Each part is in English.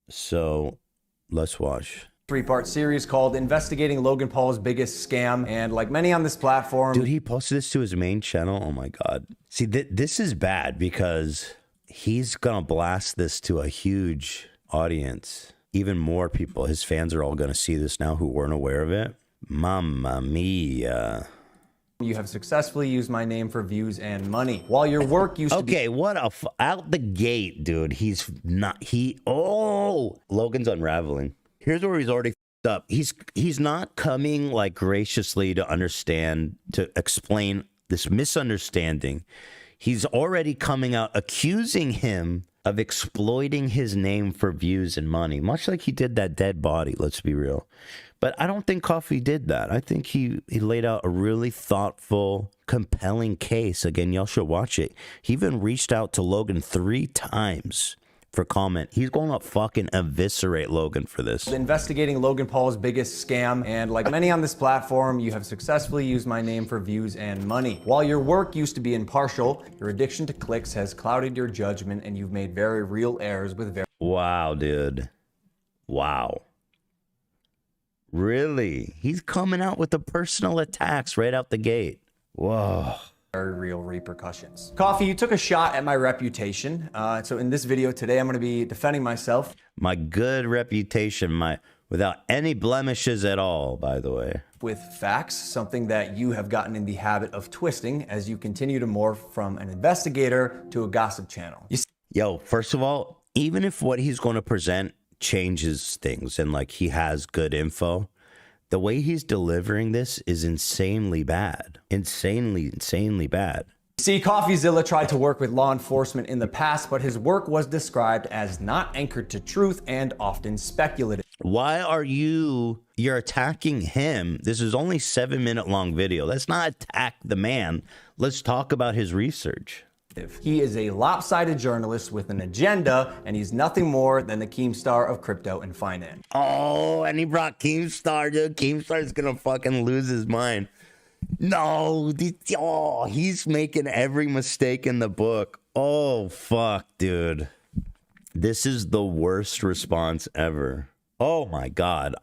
So let's watch. Three-part series called Investigating Logan Paul's Biggest Scam. And like many on this platform... Dude, he posted this to his main channel. Oh my God. See, this is bad because he's going to blast this to a huge audience. Even more people. His fans are all going to see this now who weren't aware of it. Mamma mia. You have successfully used my name for views and money. While your work used to be... Okay, what a... out the gate, dude. He's not... Oh! Logan's unraveling. Here's where he's already f***ed up. He's not coming, like, graciously to understand, to explain this misunderstanding. He's already coming out accusing him of exploiting his name for views and money, much like he did that dead body, let's be real. But I don't think Coffee did that. I think he laid out a really thoughtful, compelling case. Again, y'all should watch it. He even reached out to Logan 3 times for comment. He's going to fucking eviscerate Logan for this. Investigating Logan Paul's biggest scam, and like many on this platform, you have successfully used my name for views and money. While your work used to be impartial, your addiction to clicks has clouded your judgment, and you've made very real errors with very... Wow, dude. Wow. Really? He's coming out with the personal attacks right out the gate. Whoa. Very real repercussions. Coffee, you took a shot at my reputation. So in this video today, I'm going to be defending myself. My good reputation, without any blemishes at all, by the way. With facts, something that you have gotten in the habit of twisting as you continue to morph from an investigator to a gossip channel. Yo, first of all, even if what he's going to present changes things and like he has good info, the way he's delivering this is insanely bad. Insanely bad. See, Coffeezilla tried to work with law enforcement in the past, but his work was described as not anchored to truth and often speculative. Why are you're attacking him? This is only 7-minute long video. Let's not attack the man. Let's talk about his research. He is a lopsided journalist with an agenda, and he's nothing more than the Keemstar of crypto and finance. Oh, and he brought Keemstar, dude. Keemstar's gonna fucking lose his mind. No, he's making every mistake in the book. Oh, fuck, dude. This is the worst response ever. Oh, my God.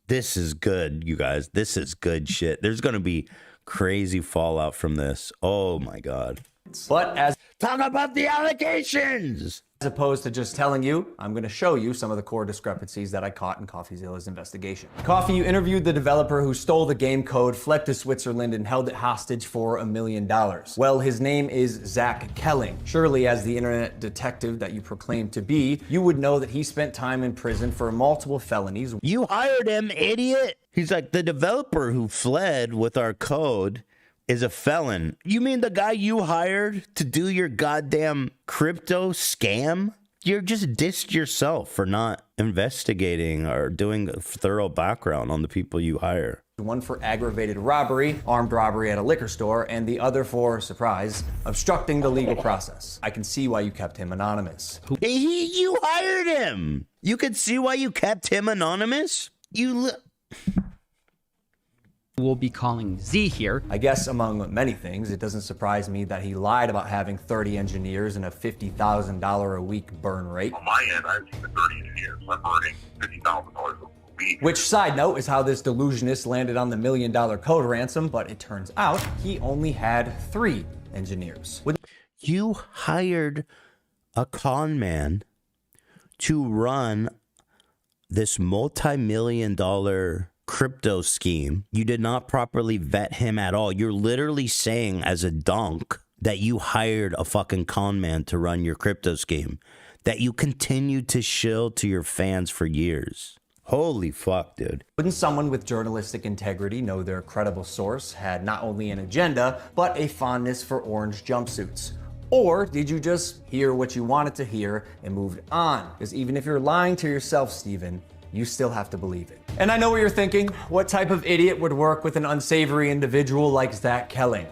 This is good, you guys. This is good shit. There's gonna be crazy fallout from this. Oh, my God. But talk about the allegations. As opposed to just telling you, I'm going to show you some of the core discrepancies that I caught in Coffeezilla's investigation. Coffee, you interviewed the developer who stole the game code, fled to Switzerland, and held it hostage for $1 million. Well, his name is Zach Kelling. Surely, as the internet detective that you proclaim to be, you would know that he spent time in prison for multiple felonies. You hired him, idiot. He's like, the developer who fled with our code is a felon. You mean the guy you hired to do your goddamn crypto scam? You're just dissed yourself for not investigating or doing a thorough background on the people you hire. One for aggravated robbery, armed robbery at a liquor store, and the other for, surprise, obstructing the legal process. I can see why you kept him anonymous. You hired him. You could see why you kept him anonymous? We'll be calling Z here. I guess among many things, it doesn't surprise me that he lied about having 30 engineers and a $50,000 a week burn rate. On my end, I have 30 engineers. I'm burning $50,000 a week. Which, side note, is how this delusionist landed on the $1 million code ransom, but it turns out he only had 3 engineers. You hired a con man to run this multi-million-dollar crypto scheme. You did not properly vet him at all. You're literally saying as a donk that you hired a fucking con man to run your crypto scheme that you continued to shill to your fans for years. Holy fuck, dude. Wouldn't someone with journalistic integrity know their credible source had not only an agenda, but a fondness for orange jumpsuits? Or did you just hear what you wanted to hear and moved on? Because even if you're lying to yourself, Steven, you still have to believe it. And I know what you're thinking. What type of idiot would work with an unsavory individual like Zach Kelling?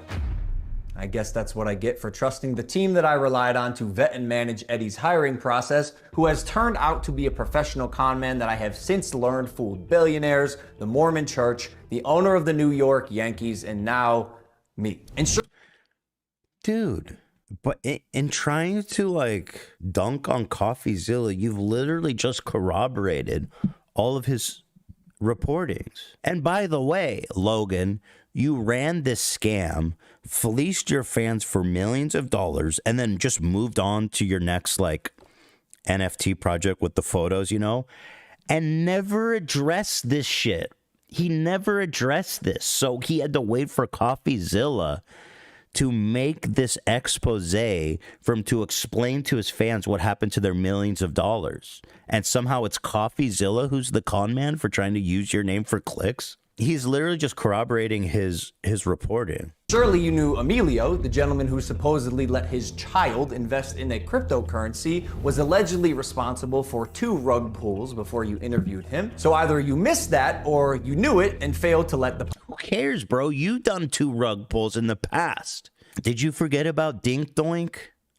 I guess that's what I get for trusting the team that I relied on to vet and manage Eddie's hiring process, who has turned out to be a professional con man that I have since learned fooled billionaires, the Mormon Church, the owner of the New York Yankees, and now me. And dude, But in trying to like dunk on Coffeezilla, you've literally just corroborated all of his reportings. And by the way, Logan, you ran this scam, fleeced your fans for millions of dollars, and then just moved on to your next like NFT project with the photos, and never addressed this shit. He never addressed this. So he had to wait for Coffeezilla to make this expose for him to explain to his fans what happened to their millions of dollars. And somehow it's Coffeezilla who's the con man for trying to use your name for clicks. He's literally just corroborating his reporting. Surely you knew Emilio, the gentleman who supposedly let his child invest in a cryptocurrency, was allegedly responsible for 2 rug pulls before you interviewed him. So either you missed that or you knew it and failed to let the... Who cares, bro? You've done 2 rug pulls in the past. Did you forget about Dink Doink?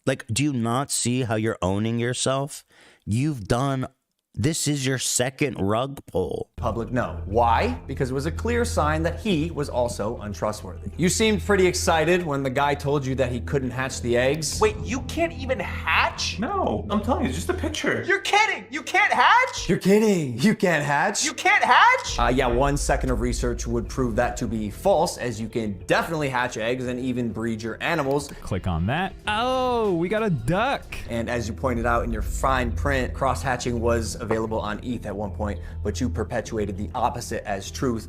Like, do you not see how you're owning yourself? You've done... This is your 2nd rug pull. Public know. Why? Because it was a clear sign that he was also untrustworthy. You seemed pretty excited when the guy told you that he couldn't hatch the eggs. Wait, you can't even hatch? No, I'm telling you, it's just a picture. You're kidding! You can't hatch? You're kidding. You can't hatch? You can't hatch? Yeah, 1 second of research would prove that to be false, as you can definitely hatch eggs and even breed your animals. Click on that. Oh, we got a duck. And as you pointed out in your fine print, cross-hatching was available on ETH at one point, but you perpetuated the opposite as truth.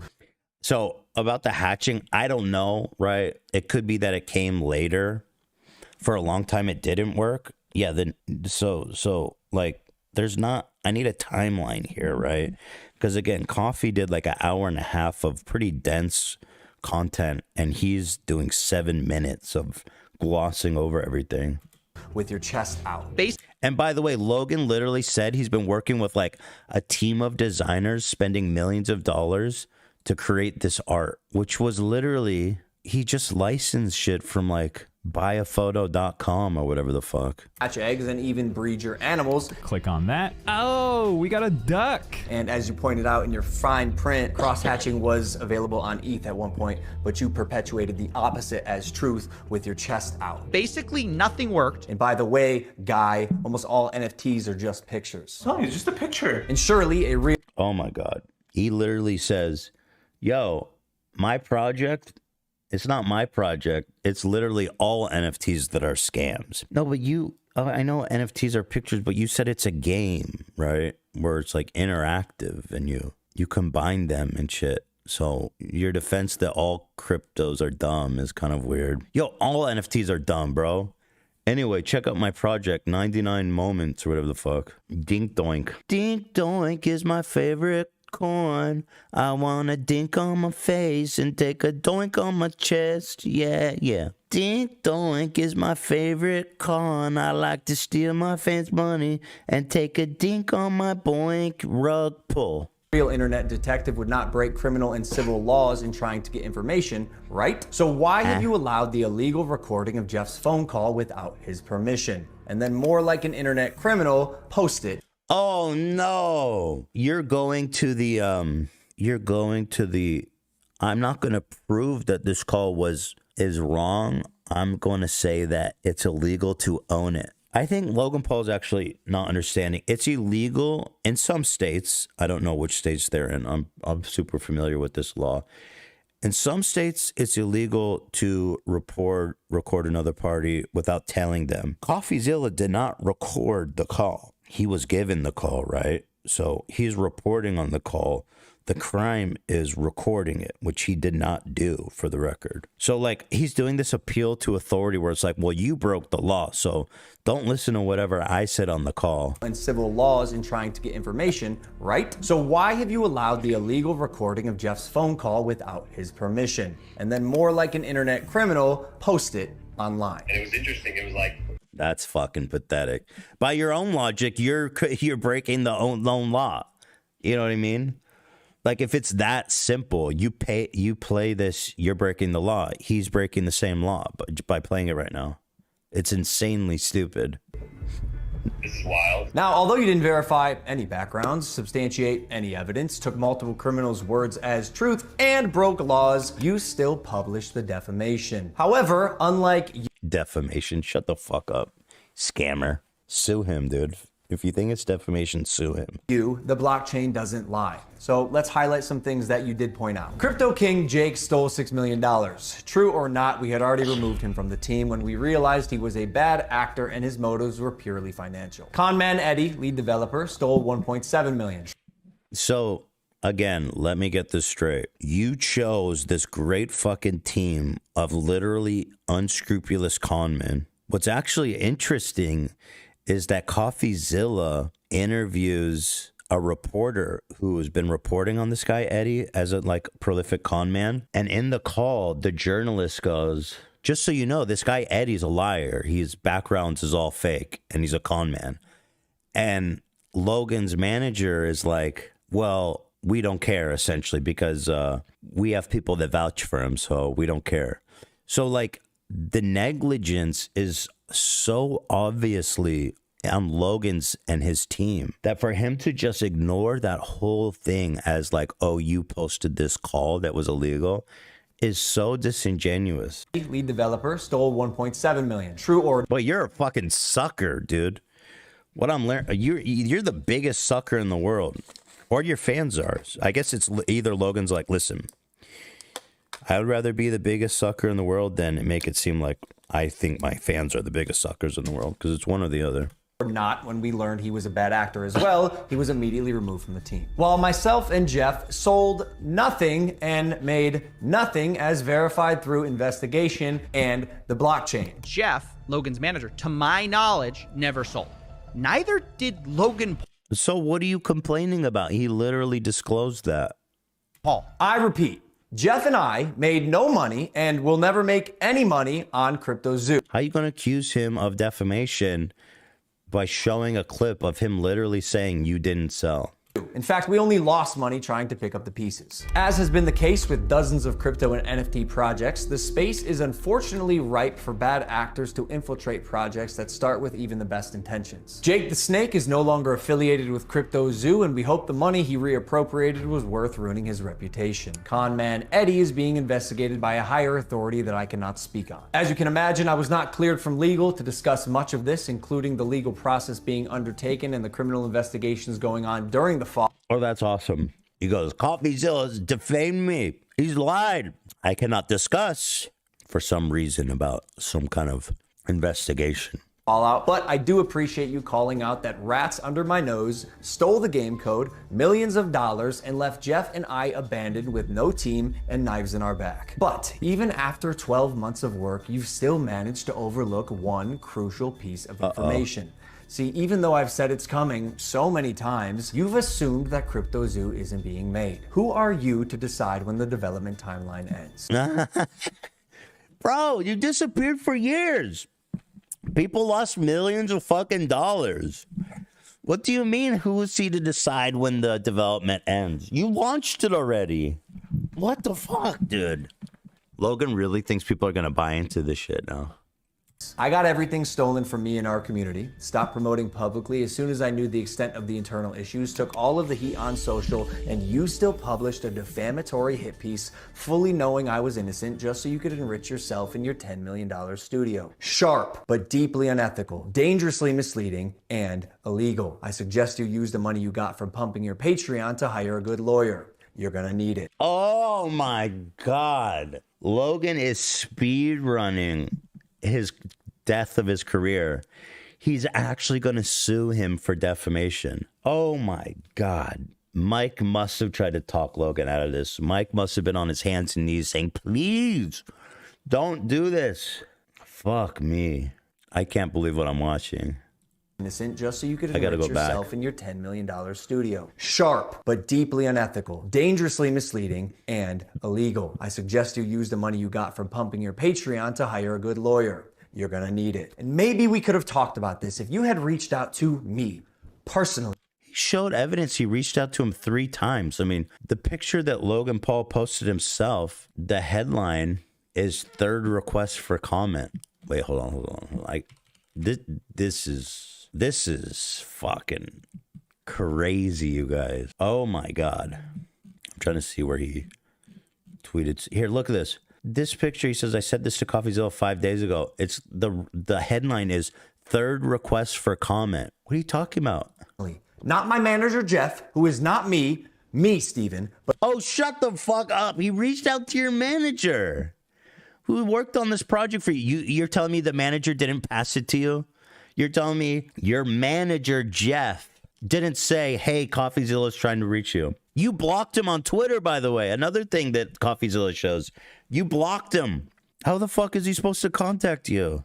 So about the hatching, I don't know, right? It could be that it came later. For a long time, it didn't work. Yeah, then so like there's not, I need a timeline here, right? Because again, Coffee did like an hour and a half of pretty dense content, and he's doing 7 minutes of glossing over everything. With your chest out. And by the way, Logan literally said he's been working with like a team of designers spending millions of dollars to create this art, which was literally, he just licensed shit from like buyaphoto.com or whatever the fuck. Hatch eggs and even breed your animals. Click on that. Oh, we got a duck. And as you pointed out in your fine print, cross-hatching was available on ETH at one point, but you perpetuated the opposite as truth with your chest out. Basically, nothing worked. And by the way, Guy, almost all NFTs are just pictures. I'm telling you, it's just a picture. And surely a real... Oh my God. He literally says, yo, my project, it's not my project. It's literally all NFTs that are scams. No, but I know NFTs are pictures, but you said it's a game, right? Where it's like interactive and you combine them and shit. So your defense that all cryptos are dumb is kind of weird. Yo, all NFTs are dumb, bro. Anyway, check out my project, 99 Moments or whatever the fuck. Dink Doink. Dink Doink is my favorite coin. I wanna dink on my face and take a doink on my chest. Yeah, yeah. Dink Doink is my favorite con. I like to steal my fans' money and take a dink on my boink rug pull. Real internet detective would not break criminal and civil laws in trying to get information, right? So why have you allowed the illegal recording of Jeff's phone call without his permission? And then more like an internet criminal, post it. Oh no. You're going to the I'm not going to prove that this call is wrong. I'm going to say that it's illegal to own it. I think Logan Paul's actually not understanding. It's illegal in some states. I don't know which states they're in. I'm super familiar with this law. In some states, it's illegal to record another party without telling them. Coffeezilla did not record the call. He was given the call, right? So he's reporting on the call. The crime is recording it, which he did not do, for the record. So, like, he's doing this appeal to authority where it's like, well, you broke the law, so don't listen to whatever I said on the call. And civil laws in trying to get information, right? So why have you allowed the illegal recording of Jeff's phone call without his permission? And then more like an internet criminal, post it online. And it was interesting. It was like, That's fucking pathetic. By your own logic, you're breaking the own law. You know what I mean? Like, if it's that simple, you play this, you're breaking the law. He's breaking the same law by playing it right now. It's insanely stupid. this is wild. Now, although you didn't verify any backgrounds, substantiate any evidence, took multiple criminals' words as truth, and broke laws, you still published the defamation. However, unlike Defamation. Shut the fuck up. Scammer. Sue him, dude. If you think it's defamation, sue him. The blockchain doesn't lie. So let's highlight some things that you did point out. Crypto King Jake stole $6 million. True or not, we had already removed him from the team when we realized he was a bad actor and his motives were purely financial. Conman Eddie, lead developer, stole $1.7 million. So, again, let me get this straight. You chose this great fucking team of literally unscrupulous conmen. What's actually interesting is that Coffeezilla interviews a reporter who has been reporting on this guy, Eddie, as a like prolific con man. And in the call, the journalist goes, just so you know, this guy, Eddie's a liar. His background is all fake and he's a con man. And Logan's manager is like, well, we don't care essentially because we have people that vouch for him. So we don't care. So like the negligence is so obviously on Logan's and his team that for him to just ignore that whole thing as like, oh, you posted this call that was illegal is so disingenuous. Lead developer stole $1.7 million. True or But you're a fucking sucker, dude. What I'm learning, you're the biggest sucker in the world, or your fans are. I guess it's either Logan's like, listen, I would rather be the biggest sucker in the world than make it seem like I think my fans are the biggest suckers in the world, because it's one or the other. not, when we learned he was a bad actor as well, he was immediately removed from the team. While myself and Jeff sold nothing and made nothing as verified through investigation and the blockchain. Jeff, Logan's manager, to my knowledge, never sold. Neither did Logan So what are you complaining about? He literally disclosed that. Paul. I repeat, Jeff and I made no money and will never make any money on CryptoZoo. How are you going to accuse him of defamation by showing a clip of him literally saying you didn't sell? In fact, we only lost money trying to pick up the pieces. As has been the case with dozens of crypto and NFT projects, the space is unfortunately ripe for bad actors to infiltrate projects that start with even the best intentions. Jake the Snake is no longer affiliated with CryptoZoo, and we hope the money he reappropriated was worth ruining his reputation. Conman Eddie is being investigated by a higher authority that I cannot speak on. As you can imagine, I was not cleared from legal to discuss much of this, including the legal process being undertaken and the criminal investigations going on during the fall. Oh, that's awesome. He goes, Coffeezilla's defamed me. He's lied. I cannot discuss for some reason about some kind of investigation. Fallout, but I do appreciate you calling out that rats under my nose stole the game code, millions of dollars, and left Jeff and I abandoned with no team and knives in our back. But even after 12 months of work, you've still managed to overlook one crucial piece of information. See, even though I've said it's coming so many times, you've assumed that CryptoZoo isn't being made. Who are you to decide when the development timeline ends? Bro, you disappeared for years. People lost millions of fucking dollars. What do you mean, who is he to decide when the development ends? You launched it already. What the fuck, dude? Logan really thinks people are going to buy into this shit now. I got everything stolen from me in our community, stopped promoting publicly as soon as I knew the extent of the internal issues, took all of the heat on social, and you still published a defamatory hit piece fully knowing I was innocent just so you could enrich yourself in your $10 million studio. Sharp, but deeply unethical, dangerously misleading, and illegal. I suggest you use the money you got from pumping your Patreon to hire a good lawyer. You're gonna need it. Oh my God. Logan is speed running his death of his career. He's actually going to sue him for defamation. Oh my God. Mike must have tried to talk Logan out of this. Mike must have been on his hands and knees saying, please don't do this. Fuck me. I can't believe what I'm watching. Innocent just so you could gotta enrich go back. yourself in your $10 million studio. Sharp, but deeply unethical, dangerously misleading, and illegal. I suggest you use the money you got from pumping your Patreon to hire a good lawyer. You're gonna need it. And maybe we could have talked about this if you had reached out to me personally. He showed evidence. He reached out to him 3 times. I mean, the picture that Logan Paul posted himself, the headline is third request for comment. Wait, hold on. Like, this is fucking crazy, you guys. Oh my God. I'm trying to see where he tweeted. Here, look at this. This picture, he says, I said this to Coffeezilla 5 days ago. It's the headline is third request for comment. What are you talking about? Not my manager, Jeff, who is not me, Steven, but Oh, shut the fuck up. He reached out to your manager who worked on this project for you. You're telling me the manager didn't pass it to you? You're telling me your manager, Jeff, didn't say, hey, Coffeezilla's trying to reach you. You blocked him on Twitter, by the way. Another thing that Coffeezilla shows. You blocked him. How the fuck is he supposed to contact you?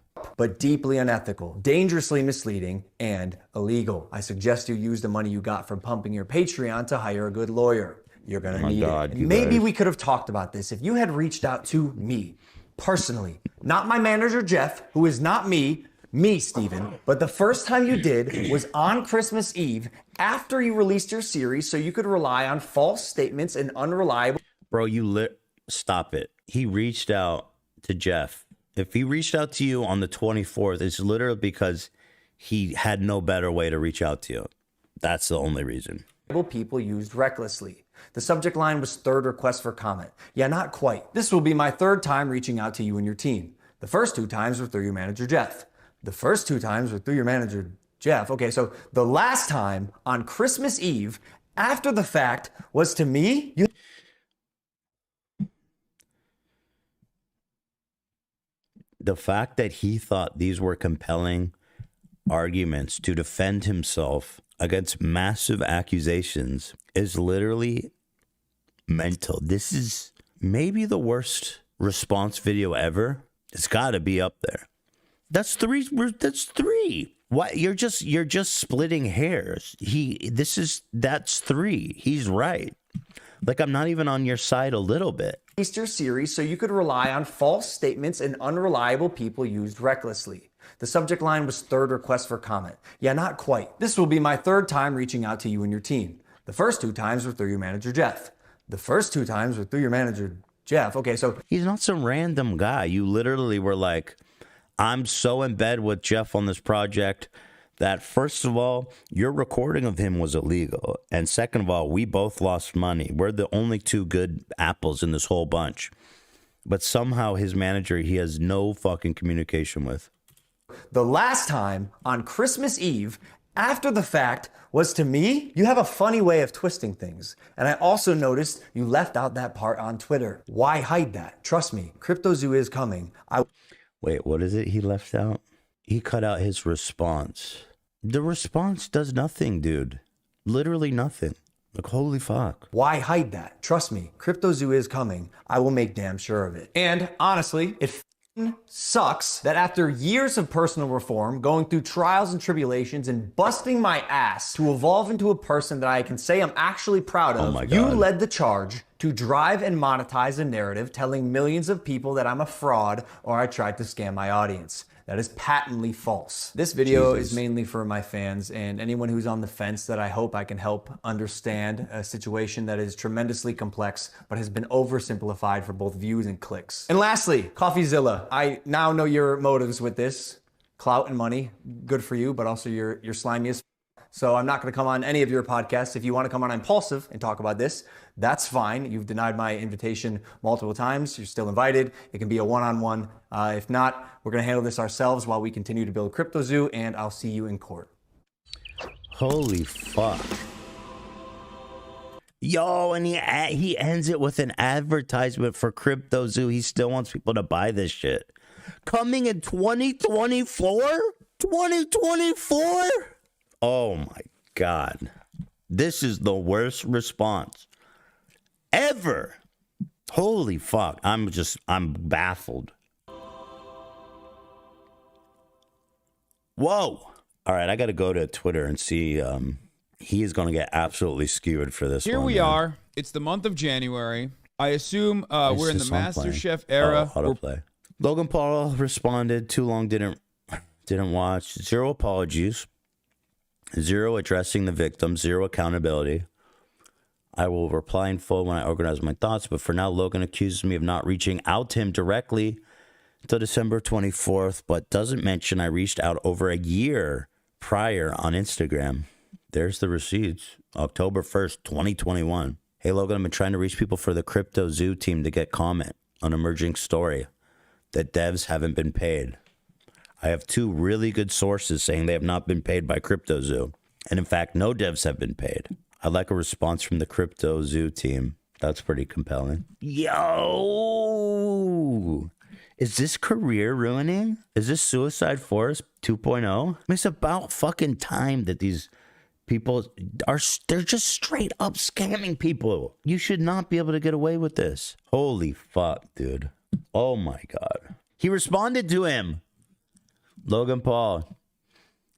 deeply unethical, dangerously misleading, and illegal. I suggest you use the money you got from pumping your Patreon to hire a good lawyer. You're gonna need it. And maybe we could have talked about this if you had reached out to me, personally. Not my manager, Jeff, who is not me, Steven, but the first time you did was on Christmas Eve after you released your series so you could rely on false statements and unreliable... Bro, stop it. He reached out to Jeff. If he reached out to you on the 24th, it's literally because he had no better way to reach out to you. That's the only reason. People used recklessly. The subject line was third request for comment. Yeah, not quite. This will be my third time reaching out to you and your team. The first 2 times were through your manager, Jeff. The first 2 times were through your manager, Jeff. Okay, so the last time on Christmas Eve, after the fact, was to me. The fact that he thought these were compelling arguments to defend himself against massive accusations is literally mental. This is maybe the worst response video ever. It's got to be up there. That's 3. That's 3. What? You're just splitting hairs. That's 3. He's right. Like, I'm not even on your side a little bit. Your series so you could rely on false statements and unreliable people used recklessly. The subject line was third request for comment. Yeah, not quite. This will be my 3rd time reaching out to you and your team. The first 2 times were through your manager, Jeff. The first 2 times were through your manager, Jeff. Okay, so he's not some random guy. You literally were like, I'm so in bed with Jeff on this project that, first of all, your recording of him was illegal. And second of all, we both lost money. We're the only 2 good apples in this whole bunch. But somehow his manager, he has no fucking communication with. The last time on Christmas Eve, after the fact, was to me. You have a funny way of twisting things. And I also noticed you left out that part on Twitter. Why hide that? Trust me, CryptoZoo is coming. Wait, what is it he left out? He cut out his response. The response does nothing, dude. Literally nothing. Like, holy fuck. Why hide that? Trust me, CryptoZoo is coming. I will make damn sure of it. And honestly, it sucks that after years of personal reform, going through trials and tribulations, and busting my ass to evolve into a person that I can say I'm actually proud of, Oh my God. you led the charge to drive and monetize a narrative telling millions of people that I'm a fraud or I tried to scam my audience. That is patently false. This video is mainly for my fans and anyone who's on the fence that I hope I can help understand a situation that is tremendously complex but has been oversimplified for both views and clicks. And lastly, Coffeezilla, I now know your motives with this. Clout and money, good for you, but also you're slimy as so I'm not going to come on any of your podcasts. If you want to come on Impulsive and talk about this, that's fine. You've denied my invitation multiple times. You're still invited. It can be a one-on-one. If not, we're going to handle this ourselves while we continue to build CryptoZoo, and I'll see you in court. Holy fuck. Yo, and he ends it with an advertisement for CryptoZoo. He still wants people to buy this shit. Coming in 2024? 2024? Oh my God. This is the worst response ever. Holy fuck. I'm baffled. Whoa. All right, I got to go to Twitter and see. He is going to get absolutely skewered for this Here one, we man. are. It's the month of January. I assume we're in the It's the song MasterChef playing. era. Oh, autoplay. Logan Paul responded. Too long didn't watch. 0 apologies. 0 addressing the victim. 0 accountability. I will reply in full when I organize my thoughts. But for now, Logan accuses me of not reaching out to him directly until December 24th, but doesn't mention I reached out over a year prior on Instagram. There's the receipts. October 1st, 2021. Hey, Logan, I've been trying to reach people for the CryptoZoo team to get comment. an emerging story that devs haven't been paid. I have 2 really good sources saying they have not been paid by CryptoZoo. And in fact, no devs have been paid. I'd like a response from the CryptoZoo team. That's pretty compelling. Yo! Is this career ruining? Is this Suicide Forest 2.0? I mean, it's about fucking time that these people they're just straight up scamming people. You should not be able to get away with this. Holy fuck, dude. Oh my God. He responded to him. Logan Paul,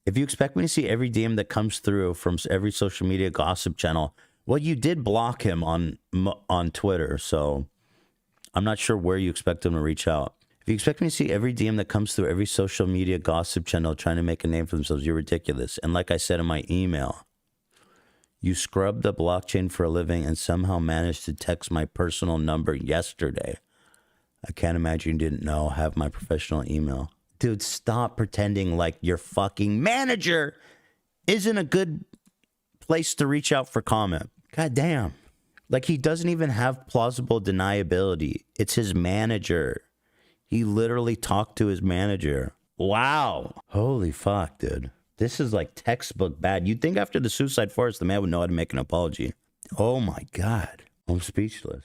if you expect me to see every DM that comes through from every social media gossip channel, well, you did block him on Twitter, so I'm not sure where you expect him to reach out. If you expect me to see every DM that comes through every social media gossip channel trying to make a name for themselves, you're ridiculous. And like I said in my email, you scrubbed the blockchain for a living and somehow managed to text my personal number yesterday. I can't imagine you didn't know I have my professional email. Dude, stop pretending like your fucking manager isn't a good place to reach out for comment. God damn. Like, he doesn't even have plausible deniability. It's his manager. He literally talked to his manager. Wow. Holy fuck, dude. This is like textbook bad. You'd think after the Suicide Forest, the man would know how to make an apology. Oh my God. I'm speechless.